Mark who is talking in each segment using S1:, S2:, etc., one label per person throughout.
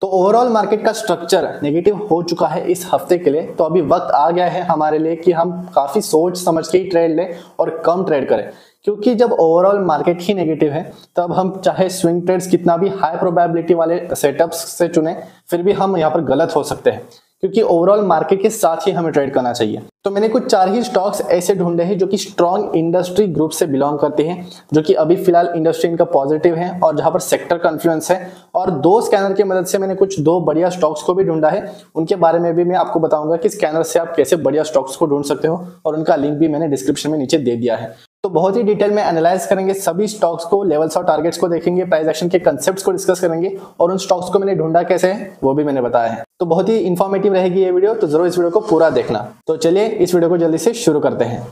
S1: तो overall market का structure negative हो चुका है इस हफ्ते के लिए। तो अभी वक्त आ गया है हमारे लिए कि हम काफी सोच समझ के ही ट्रेड लें और कम ट्रेड करें, क्योंकि जब ओवरऑल मार्केट ही नेगेटिव है तब हम चाहे स्विंग ट्रेड्स कितना भी हाई प्रोबेबिलिटी वाले सेटअप्स से चुने फिर भी हम यहाँ पर गलत हो सकते हैं, क्योंकि ओवरऑल मार्केट के साथ ही हमें ट्रेड करना चाहिए। तो मैंने कुछ 4 ही स्टॉक्स ऐसे ढूंढे हैं जो कि स्ट्रॉन्ग इंडस्ट्री ग्रुप से बिलोंग करते हैं, जो कि अभी फिलहाल इंडस्ट्री इनका पॉजिटिव है और जहां पर सेक्टर कॉन्फ्लुएंस है। और 2 स्कैनर की मदद से मैंने कुछ 2 बढ़िया स्टॉक्स को भी ढूंढा है, उनके बारे में भी मैं आपको बताऊंगा कि स्कैनर से आप कैसे बढ़िया स्टॉक्स को ढूंढ सकते हो, और उनका लिंक भी मैंने डिस्क्रिप्शन में नीचे दे दिया है। तो बहुत ही डिटेल में एनालाइज करेंगे सभी स्टॉक्स को, लेवल्स और टारगेट्स को देखेंगे, प्राइस एक्शन के कंसेप्ट्स को डिस्कस करेंगे, और उन स्टॉक्स को मैंने ढूंढा कैसे है वो भी मैंने बताया है। तो बहुत ही इंफॉर्मेटिव रहेगी ये वीडियो, तो जरूर इस वीडियो को पूरा देखना। तो चलिए इस वीडियो को जल्दी से शुरू करते हैं।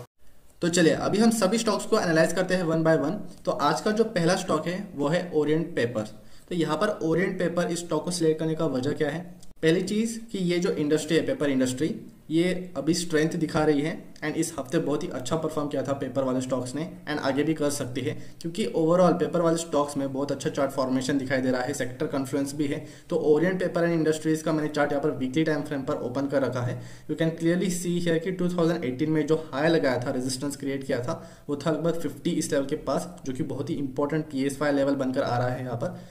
S2: तो चलिए अभी हम सभी स्टॉक्स को एनालाइज करते हैं वन बाय वन। तो आज का जो पहला स्टॉक है वो है ओरिएंट पेपर। तो यहाँ पर ओरिएंट पेपर इस स्टॉक को सिलेक्ट करने का वजह क्या है? पहली चीज़ कि ये जो इंडस्ट्री है पेपर इंडस्ट्री, ये अभी स्ट्रेंथ दिखा रही है एंड इस हफ्ते बहुत ही अच्छा परफॉर्म किया था पेपर वाले स्टॉक्स ने, एंड आगे भी कर सकती है क्योंकि ओवरऑल पेपर वाले स्टॉक्स में बहुत अच्छा चार्ट फॉर्मेशन दिखाई दे रहा है, सेक्टर कॉन्फ्लुएंस भी है। तो ओरिएंट पेपर एंड इंडस्ट्रीज का मैंने चार्ट यहाँ पर वीकली टाइम फ्रेम पर ओपन कर रखा है। यू कैन क्लियरली सी है कि 2018 में जो हाई लगाया था, रेजिस्टेंस क्रिएट किया था, वो था लगभग 50 इस लेवल के पास, जो कि बहुत ही इंपॉर्टेंट PSY लेवल बनकर आ रहा है।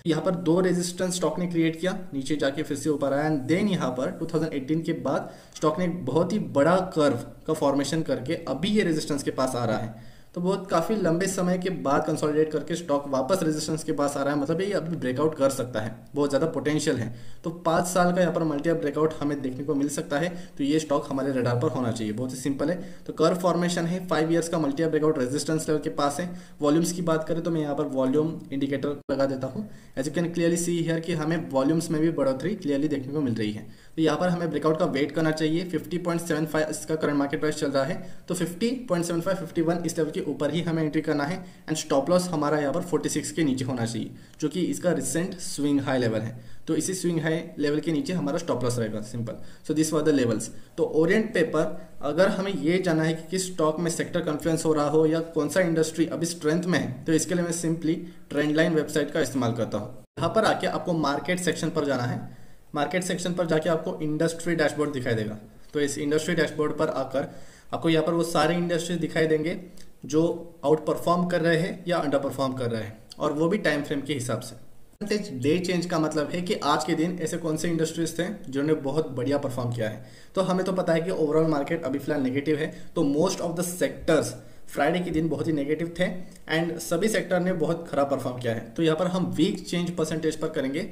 S2: यहाँ पर 2 रेजिस्टेंस स्टॉक ने क्रिएट किया, नीचे जाके फिर से ऊपर आया, एंड देन यहाँ पर 2018 के बाद स्टॉक ने बहुत ही बड़ा कर्व का फॉर्मेशन करके अभी ये रेजिस्टेंस के पास आ रहा है। तो बहुत काफ़ी लंबे समय के बाद कंसोलिडेट करके स्टॉक वापस रेजिस्टेंस के पास आ रहा है, मतलब ये अभी ब्रेकआउट कर सकता है, बहुत ज़्यादा पोटेंशियल है। तो 5 साल का यहाँ पर मल्टी ब्रेकआउट हमें देखने को मिल सकता है, तो ये स्टॉक हमारे रडार पर होना चाहिए। बहुत ही सिंपल है। तो कर्व फॉर्मेशन है, 5 ईयर्स का मल्टी ब्रेकआउट रेजिस्टेंस लेवल के पास है। वॉल्यूम्स की बात करें तो मैं यहाँ पर वॉल्यूम इंडिकेटर लगा देता हूँ। As you can clearly see here कि हमें वॉल्यूम्स में भी बढ़ोतरी क्लियरली देखने को मिल रही है। तो यहाँ पर हमें ब्रेकआउट का वेट करना चाहिए। 50.75 इसका करंट मार्केट प्राइस चल रहा है, तो 50.75 51 इस लेवल के ऊपर ही हमें एंट्री करना है, एंड स्टॉप लॉस हमारा यहाँ पर 46 के नीचे होना चाहिए, जो कि इसका रिसेंट स्विंग हाई लेवल है। तो इसी स्विंग हाई लेवल के नीचे हमारा स्टॉप लॉस रहेगा, simple. So this were the levels. तो ओरिएंट पेपर, अगर हमें ये जानना है कि किस स्टॉक में सेक्टर कॉन्फ्लुएंस हो रहा हो या कौन सा इंडस्ट्री अभी स्ट्रेंथ में है, तो इसके लिए मैं सिंपली ट्रेंड लाइन वेबसाइट का इस्तेमाल करता हूँ। यहाँ पर आके आपको मार्केट सेक्शन पर जाना है। मार्केट सेक्शन पर जाके आपको इंडस्ट्री डैशबोर्ड दिखाई देगा। तो इस इंडस्ट्री डैशबोर्ड पर आकर आपको यहाँ पर वो सारे इंडस्ट्रीज दिखाई देंगे जो आउट परफॉर्म कर रहे हैं या अंडर परफॉर्म कर रहे हैं, और वो भी टाइम फ्रेम के हिसाब से। डे चेंज का मतलब है कि आज के दिन ऐसे कौन से इंडस्ट्रीज थे जिन्होंने बहुत बढ़िया परफॉर्म किया है। तो हमें तो पता है कि ओवरऑल मार्केट अभी फिलहाल नेगेटिव है, तो most of the sectors Friday के दिन बहुत ही नेगेटिव थे एंड सभी सेक्टर ने बहुत खराब परफॉर्म किया है। तो यहाँ पर हम वीक चेंज परसेंटेज पर करेंगे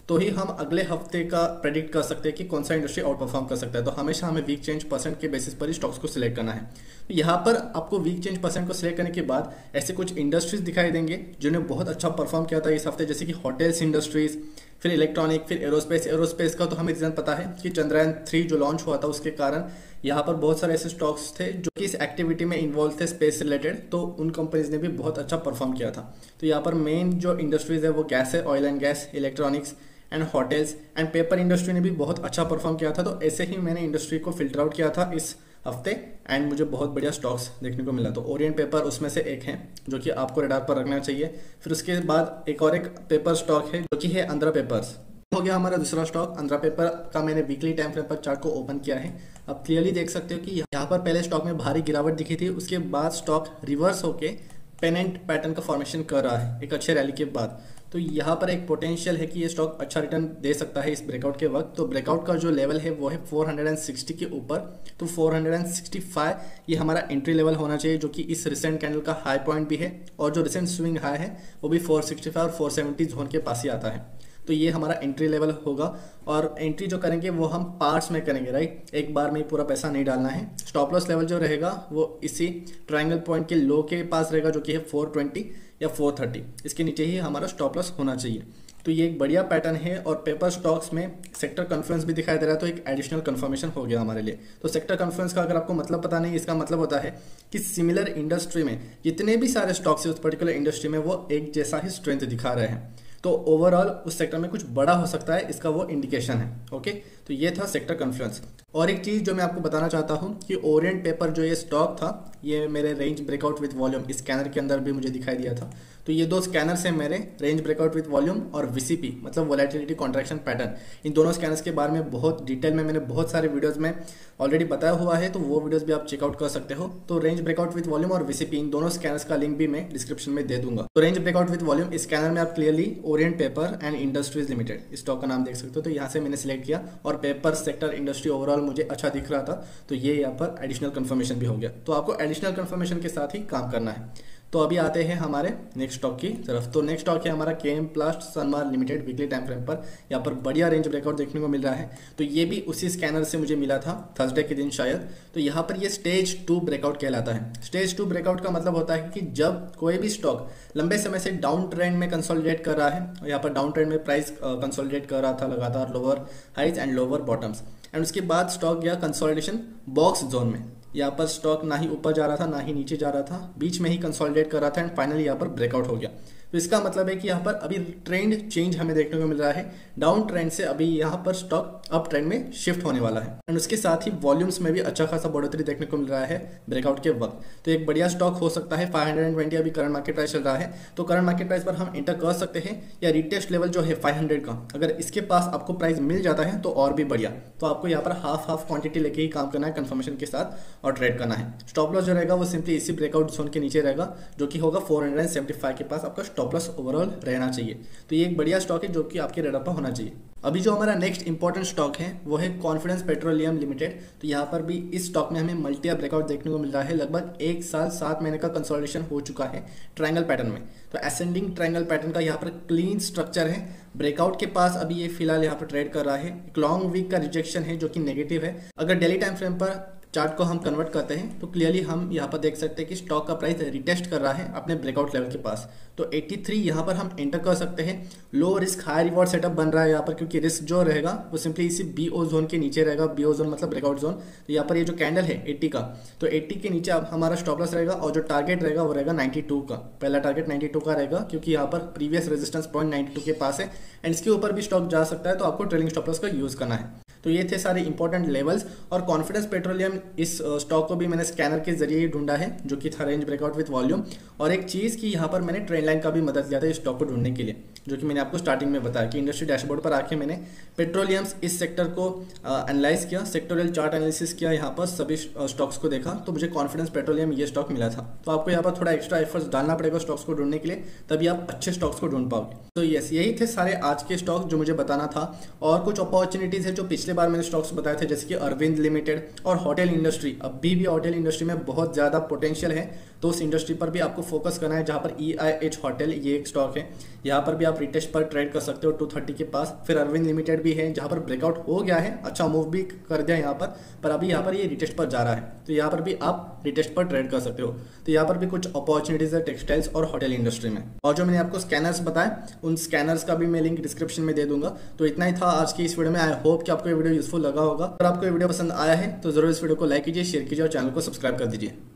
S2: तो ही हम अगले हफ्ते का प्रेडिक्ट कर सकते हैं कि कौन सा इंडस्ट्री आउट परफॉर्म कर सकता है। तो हमेशा हमें वीक चेंज परसेंट के बेसिस पर ही स्टॉक्स को सिलेक्ट करना है। तो यहाँ पर आपको वीक चेंज परसेंट को सिलेक्ट करने के बाद ऐसे कुछ इंडस्ट्रीज दिखाई देंगे जिन्होंने बहुत अच्छा परफॉर्म किया था इस हफ्ते, जैसे कि होटल्स इंडस्ट्रीज, फिर इलेक्ट्रॉनिक, फिर एरोस्पेस। एरोस्पेस का तो हमें रीजन पता है कि चंद्रयान 3 जो लॉन्च हुआ था उसके कारण यहाँ पर बहुत सारे ऐसे स्टॉक्स थे जो कि इस एक्टिविटी में इन्वॉल्व थे, स्पेस से रिलेटेड, तो उन कंपनीज ने भी बहुत अच्छा परफॉर्म किया था। तो यहाँ पर मेन जो इंडस्ट्रीज है वो गैस है, oil and gas, electronics and hotels and paper industry ने भी बहुत अच्छा परफॉर्म किया था। तो ऐसे ही मैंने इंडस्ट्री को फिल्टर आउट किया था इस हफ्ते एंड मुझे बहुत बढ़िया स्टॉक्स देखने को मिला। तो ओरिएंट पेपर उसमें से एक है जो कि आपको रडार पर रखना चाहिए। फिर उसके बाद एक पेपर स्टॉक है जो कि है आंध्रा पेपर्स। हो गया हमारा दूसरा स्टॉक। आंध्रा पेपर का मैंने वीकली टाइम फ्रेम पर चार्ट को ओपन किया है। अब क्लियरली देख सकते हो कि यहाँ पर पहले स्टॉक में भारी गिरावट दिखी थी, उसके बाद स्टॉक रिवर्स होके पेनेंट पैटर्न का फॉर्मेशन कर रहा है एक अच्छे रैली के बाद। तो यहाँ पर एक पोटेंशियल है कि ये स्टॉक अच्छा रिटर्न दे सकता है इस ब्रेकआउट के वक्त। तो ब्रेकआउट का जो लेवल है वो है 460 के ऊपर, तो 465 ये हमारा एंट्री लेवल होना चाहिए, जो कि इस रिसेंट कैंडल का हाई पॉइंट भी है, और जो रिसेंट स्विंग हाई है वो भी 465 और 470 जोन के पास ही आता है। तो ये हमारा एंट्री लेवल होगा, और एंट्री जो करेंगे वो हम पार्ट्स में करेंगे, राइट। एक बार में पूरा पैसा नहीं डालना है। स्टॉप लॉस लेवल जो रहेगा वो इसी ट्रायंगल पॉइंट के लो के पास रहेगा, जो कि है 420 या 430। इसके नीचे ही हमारा स्टॉप लॉस होना चाहिए। तो ये एक बढ़िया पैटर्न है, और पेपर स्टॉक्स में सेक्टर कॉन्फ्लुएंस भी दिखाई दे रहा है, तो एक एडिशनल कंफर्मेशन हो गया हमारे लिए। तो सेक्टर कॉन्फ्लुएंस का अगर आपको मतलब पता नहीं, इसका मतलब होता है कि सिमिलर इंडस्ट्री में जितने भी सारे स्टॉक्स है उस पर्टिकुलर इंडस्ट्री में वो एक जैसा ही स्ट्रेंथ दिखा रहे हैं, तो ओवरऑल उस सेक्टर में कुछ बड़ा हो सकता है, इसका वो इंडिकेशन है। ओके, तो ये था सेक्टर कॉन्फ्लुएंस। और एक चीज़ जो मैं आपको बताना चाहता हूँ कि ओरिएंट पेपर जो ये स्टॉक था, ये मेरे range breakout with volume scanner के अंदर भी मुझे दिखाई दिया था। तो ये दो स्कैनर्स हैं मेरे, रेंज ब्रेकआउट विथ वॉल्यूम और वीसीपी मतलब वोलेटिलिटी कॉन्ट्रैक्शन पैटर्न। इन दोनों स्कैनर्स के बारे में बहुत डिटेल में मैंने बहुत सारे वीडियोस में ऑलरेडी बताया हुआ है, तो वो वीडियोस भी आप चेकआउट कर सकते हो। तो रेंज ब्रेकआउट विथ वॉल्यूम और वीसीपी इन दोनों स्कैनर्स का लिंक भी मैं डिस्क्रिप्शन में दे दूंगा। तो range breakout with volume scanner में आप clearly Orient paper and industries limited stock का नाम देख सकते हो। तो यहाँ से मैंने सिलेक्ट किया और पेपर सेक्टर इंडस्ट्री ओवरऑल मुझे अच्छा दिख रहा था, तो ये यहाँ पर एडिशनल कंफर्मेशन भी हो गया। तो आपको एडिशनल कंफर्मेशन के साथ ही काम करना है। तो अभी आते हैं हमारे नेक्स्ट स्टॉक की तरफ। तो नेक्स्ट स्टॉक है हमारा Chemplast Sanmar limited. Weekly time frame पर यहाँ पर बढ़िया रेंज ब्रेकआउट देखने को मिल रहा है। तो ये भी उसी स्कैनर से मुझे मिला था थर्सडे के दिन शायद। तो यहाँ पर ये स्टेज 2 ब्रेकआउट कहलाता है। स्टेज 2 ब्रेकआउट का मतलब होता है कि जब कोई भी स्टॉक लंबे समय से डाउन ट्रेंड में कंसोलिडेट कर रहा है, यहाँ पर डाउन ट्रेंड में प्राइस कंसोलिडेट कर रहा था लगातार, lower highs and lower bottoms, and उसके बाद स्टॉक गया कंसोलिडेशन बॉक्स जोन में। यहाँ पर स्टॉक ना ही ऊपर जा रहा था ना ही नीचे जा रहा था, बीच में ही कंसोलिडेट कर रहा था एंड फाइनली यहाँ पर ब्रेकआउट हो गया। तो इसका मतलब है कि यहाँ पर अभी ट्रेंड चेंज हमें देखने को मिल रहा है। डाउन ट्रेंड से अभी यहाँ पर स्टॉक अप ट्रेंड में शिफ्ट होने वाला है एंड उसके साथ ही वॉल्यूम्स में भी अच्छा खासा बढ़ोतरी देखने को मिल रहा है ब्रेकआउट के वक्त। तो एक बढ़िया स्टॉक हो सकता है। 520 अभी करंट मार्केट प्राइस चल रहा है, तो करंट मार्केट प्राइस पर हम एंटर कर सकते हैं, या रिटेस्ट लेवल जो है 500 का, अगर इसके पास आपको प्राइस मिल जाता है तो और भी बढ़िया। तो आपको यहाँ पर हाफ क्वांटिटी लेके ही काम करना है कंफर्मेशन के साथ और ट्रेड करना है। स्टॉप लॉस जो रहेगा वो सिंपली इसी ब्रेकआउट जोन के नीचे रहेगा, जो कि होगा 475 के पास आपका स्टॉप लॉस ओवरऑल रहना चाहिए। तो ये एक बढ़िया स्टॉक है जो कि आपके रेडर पर होना चाहिए। अभी जो हमारा नेक्स्ट इंपॉर्टेंट स्टॉक है वो है कॉन्फिडेंस पेट्रोलियम लिमिटेड। तो यहाँ पर भी इस स्टॉक में हमें मल्टी अप ब्रेकआउट देखने को मिल रहा है। लगभग 1 साल 7 महीने का कंसोलिडेशन हो चुका है ट्रायंगल पैटर्न में। तो असेंडिंग ट्रायंगल पैटर्न का यहाँ पर क्लीन स्ट्रक्चर है। ब्रेकआउट के पास अभी ये फिलहाल यहाँ पर ट्रेड कर रहा है। एक लॉन्ग वीक का रिजेक्शन है जो कि नेगेटिव है। अगर डेली टाइम फ्रेम पर चार्ट को हम कन्वर्ट करते हैं तो क्लियरली हम यहाँ पर देख सकते हैं कि स्टॉक का प्राइस रिटेस्ट कर रहा है अपने ब्रेकआउट लेवल के पास। तो 83 यहाँ पर हम एंटर कर सकते हैं। Low risk high reward setup बन रहा है यहाँ पर, क्योंकि रिस्क जो रहेगा वो सिंपली इसी बीओ जोन के नीचे रहेगा। बीओ जोन मतलब ब्रेकआउट जोन। तो यहाँ पर ये जो कैंडल है 80 का, तो 80 के नीचे अब हमारा स्टॉप लॉस रहेगा और जो टारगेट रहेगा वो रहेगा 92 का। पहला टारगेट 92 का रहेगा, क्योंकि यहाँ पर प्रीवियस रेजिस्टेंस पॉइंट 92 के पास है एंड इसके ऊपर भी स्टॉक जा सकता है। तो आपको ट्रेलिंग स्टॉप लॉस का यूज करना है। तो ये थे सारे इंपॉर्टेंट लेवल्स। और कॉन्फिडेंस पेट्रोलियम इस स्टॉक को भी मैंने स्कैनर के जरिए ही ढूंढा है, जो कि था रेंज ब्रेकआउट विथ वॉल्यूम। और एक चीज़ कि यहाँ पर मैंने ट्रेंड लाइन का भी मदद लिया था इस स्टॉक को ढूंढने के लिए, जो कि मैंने आपको स्टार्टिंग में बताया कि इंडस्ट्री डैशबोर्ड पर आके मैंने पेट्रोलियम्स इस सेक्टर को एनालाइज किया, सेक्टोरियल चार्ट एनालिसिस किया, यहाँ पर सभी स्टॉक्स को देखा, तो मुझे कॉन्फिडेंस पेट्रोलियम ये स्टॉक मिला था। तो आपको यहाँ पर थोड़ा एक्स्ट्रा एफर्ट्स डालना पड़ेगा स्टॉक्स को ढूंढने के लिए, तभी आप अच्छे स्टॉक्स को ढूंढ पाओगे। तो यस, यही थे सारे आज के स्टॉक्स जो मुझे बताना था। और कुछ अपॉर्चुनिटीज है जो पिछले बार मैंने स्टॉक्स बताए थे, जैसे कि अरविंद लिमिटेड और होटल इंडस्ट्री। अभी भी होटल इंडस्ट्री में बहुत ज़्यादा पोटेंशियल है, तो उस इंडस्ट्री पर भी आपको फोकस करना है। जहाँ पर EIH होटल ये एक स्टॉक है, यहाँ पर भी आप रिटेस्ट पर ट्रेड कर सकते हो 230 के पास। फिर अरविंद लिमिटेड भी है जहाँ पर ब्रेकआउट हो गया है, अच्छा मूव भी कर दिया यहाँ पर अभी यहाँ पर ये रिटेस्ट पर जा रहा है, तो यहाँ पर भी आप रिटेस्ट पर ट्रेड कर सकते हो। तो यहाँ पर भी कुछ अपॉर्चुनिटीज है टेक्सटाइल्स और होटल इंडस्ट्री में। और जो मैंने आपको स्कैनर्स बताए, उन स्कैनर्स का भी मैं लिंक डिस्क्रिप्शन में दे दूंगा। तो इतना ही था आज की इस वीडियो में। आई होप कि आपको ये वीडियो यूजफुल लगा होगा। अगर आपको ये वीडियो पसंद आया है तो जरूर इस वीडियो को लाइक कीजिए, शेयर कीजिए और चैनल को सब्सक्राइब कर दीजिए।